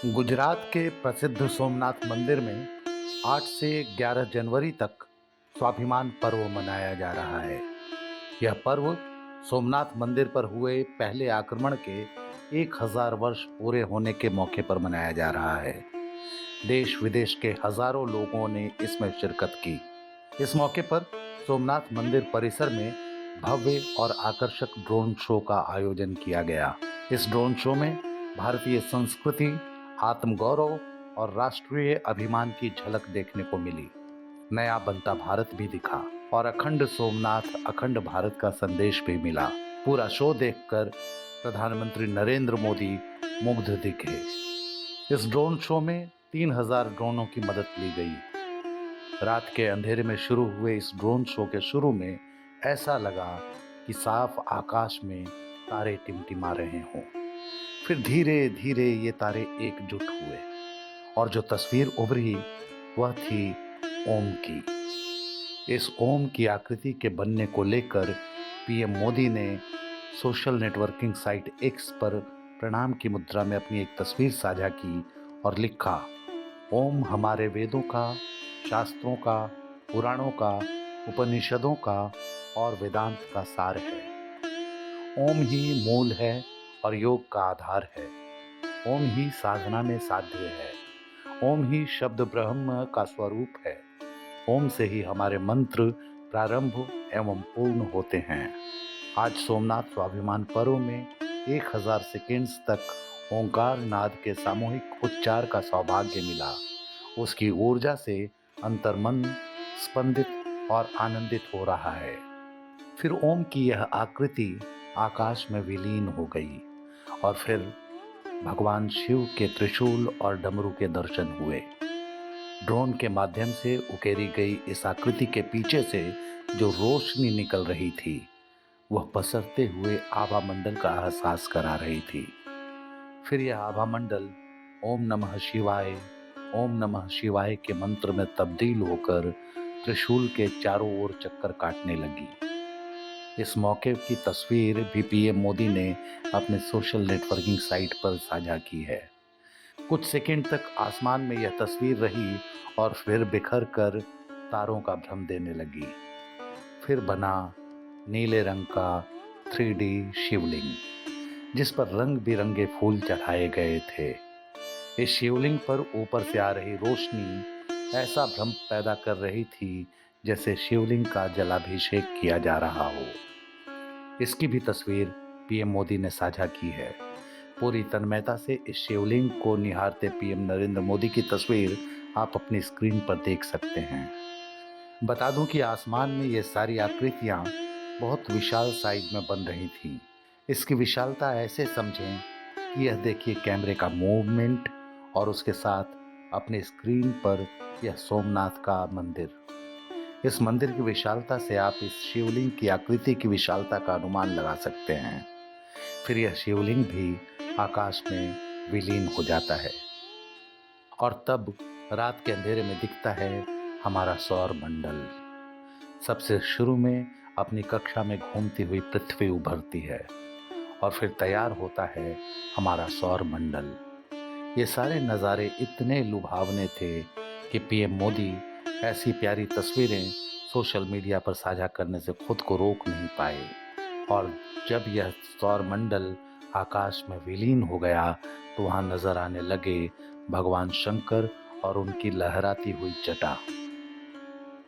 गुजरात के प्रसिद्ध सोमनाथ मंदिर में 8 से 11 जनवरी तक स्वाभिमान पर्व मनाया जा रहा है। यह पर्व सोमनाथ मंदिर पर हुए पहले आक्रमण के 1000 वर्ष पूरे होने के मौके पर मनाया जा रहा है। देश विदेश के हजारों लोगों ने इसमें शिरकत की। इस मौके पर सोमनाथ मंदिर परिसर में भव्य और आकर्षक ड्रोन शो का आयोजन किया गया। इस ड्रोन शो में भारतीय संस्कृति, आत्मगौरव और राष्ट्रीय अभिमान की झलक देखने को मिली। नया बनता भारत भी दिखा और अखंड सोमनाथ अखंड भारत का संदेश भी मिला। पूरा शो देखकर प्रधानमंत्री नरेंद्र मोदी मुग्ध दिखे। इस ड्रोन शो में 3000 ड्रोनों की मदद ली गई। रात के अंधेरे में शुरू हुए इस ड्रोन शो के शुरू में ऐसा लगा कि साफ आकाश में तारे टिमटिमा रहे हों। फिर धीरे धीरे ये तारे एकजुट हुए और जो तस्वीर उभरी वह थी ओम की। इस ओम की आकृति के बनने को लेकर पीएम मोदी ने सोशल नेटवर्किंग साइट एक्स पर प्रणाम की मुद्रा में अपनी एक तस्वीर साझा की और लिखा, ओम हमारे वेदों का, शास्त्रों का, पुराणों का, उपनिषदों का और वेदांत का सार है। ओम ही मूल है और योग का आधार है। ओम ही साधना में साध्य है। ओम ही शब्द ब्रह्म का स्वरूप है। ओम से ही हमारे मंत्र प्रारंभ एवं पूर्ण होते हैं। आज सोमनाथ स्वाभिमान पर्व में 1000 सेकेंड्स तक ओंकार नाद के सामूहिक उच्चार का सौभाग्य मिला। उसकी ऊर्जा से अंतर्मन स्पंदित और आनंदित हो रहा है। फिर ओम की यह आकृति आकाश में विलीन हो गई और फिर भगवान शिव के त्रिशूल और डमरू के दर्शन हुए। ड्रोन के माध्यम से उकेरी गई इस आकृति के पीछे से जो रोशनी निकल रही थी वह पसरते हुए आभा मंडल का एहसास करा रही थी। फिर यह आभा मंडल ओम नमः शिवाय, ओम नमः शिवाय के मंत्र में तब्दील होकर त्रिशूल के चारों ओर चक्कर काटने लगी। इस मौके की तस्वीर भी पीएम मोदी ने अपने सोशल नेटवर्किंग साइट पर साझा की है। कुछ सेकंड तक आसमान में यह तस्वीर रही और फिर बिखर कर तारों का भ्रम देने लगी। फिर बना नीले रंग का 3D शिवलिंग जिस पर रंग बिरंगे फूल चढ़ाए गए थे। इस शिवलिंग पर ऊपर से आ रही रोशनी ऐसा भ्रम पैदा कर रही थी जैसे शिवलिंग का जलाभिषेक किया जा रहा हो। इसकी भी तस्वीर पीएम मोदी ने साझा की है। पूरी तन्मयता से इस शिवलिंग को निहारते पीएम नरेंद्र मोदी की तस्वीर आप अपनी स्क्रीन पर देख सकते हैं। बता दूं कि आसमान में ये सारी आकृतियां बहुत विशाल साइज में बन रही थी। इसकी विशालता ऐसे समझें कि यह देखिए कैमरे का मूवमेंट और उसके साथ अपने स्क्रीन पर यह सोमनाथ का मंदिर। इस मंदिर की विशालता से आप इस शिवलिंग की आकृति की विशालता का अनुमान लगा सकते हैं। फिर यह शिवलिंग भी आकाश में विलीन हो जाता है और तब रात के अंधेरे में दिखता है हमारा सौर मंडल। सबसे शुरू में अपनी कक्षा में घूमती हुई पृथ्वी उभरती है और फिर तैयार होता है हमारा सौर मंडल। ये सारे नज़ारे इतने लुभावने थे कि पीएम मोदी ऐसी प्यारी तस्वीरें सोशल मीडिया पर साझा करने से खुद को रोक नहीं पाए। और जब यह सौर मंडल आकाश में विलीन हो गया तो वहां नजर आने लगे भगवान शंकर और उनकी लहराती हुई जटा,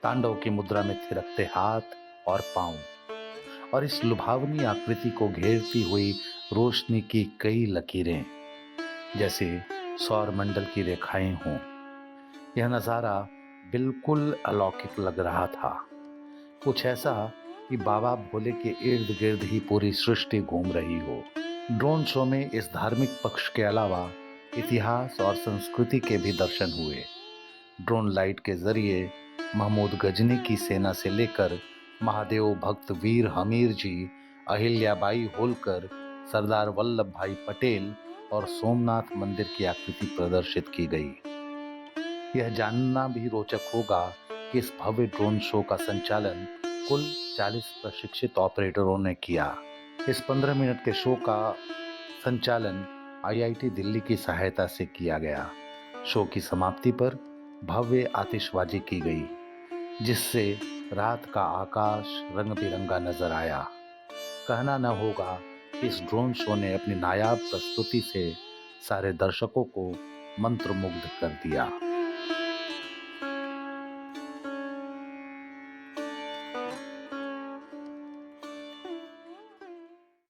तांडव की मुद्रा में थिरकते हाथ और पांव और इस लुभावनी आकृति को घेरती हुई रोशनी की कई लकीरें जैसे सौर मंडल की रेखाएं हों। यह नज़ारा बिल्कुल अलौकिक लग रहा था। कुछ ऐसा कि बाबा भोले के इर्द गिर्द ही पूरी सृष्टि घूम रही हो। ड्रोन शो में इस धार्मिक पक्ष के अलावा इतिहास और संस्कृति के भी दर्शन हुए। ड्रोन लाइट के जरिए महमूद गजनी की सेना से लेकर महादेव भक्त वीर हमीर जी, अहिल्याबाई होलकर, सरदार वल्लभ भाई पटेल और सोमनाथ मंदिर की आकृति प्रदर्शित की गई। यह जानना भी रोचक होगा कि इस भव्य ड्रोन शो का संचालन कुल 40 प्रशिक्षित ऑपरेटरों ने किया। इस 15 मिनट के शो का संचालन आईआईटी दिल्ली की सहायता से किया गया। शो की समाप्ति पर भव्य आतिशबाजी की गई, जिससे रात का आकाश रंग बिरंगा नजर आया। कहना न होगा कि इस ड्रोन शो ने अपनी नायाब प्रस्तुति से सारे दर्शकों को मंत्रमुग्ध कर दिया।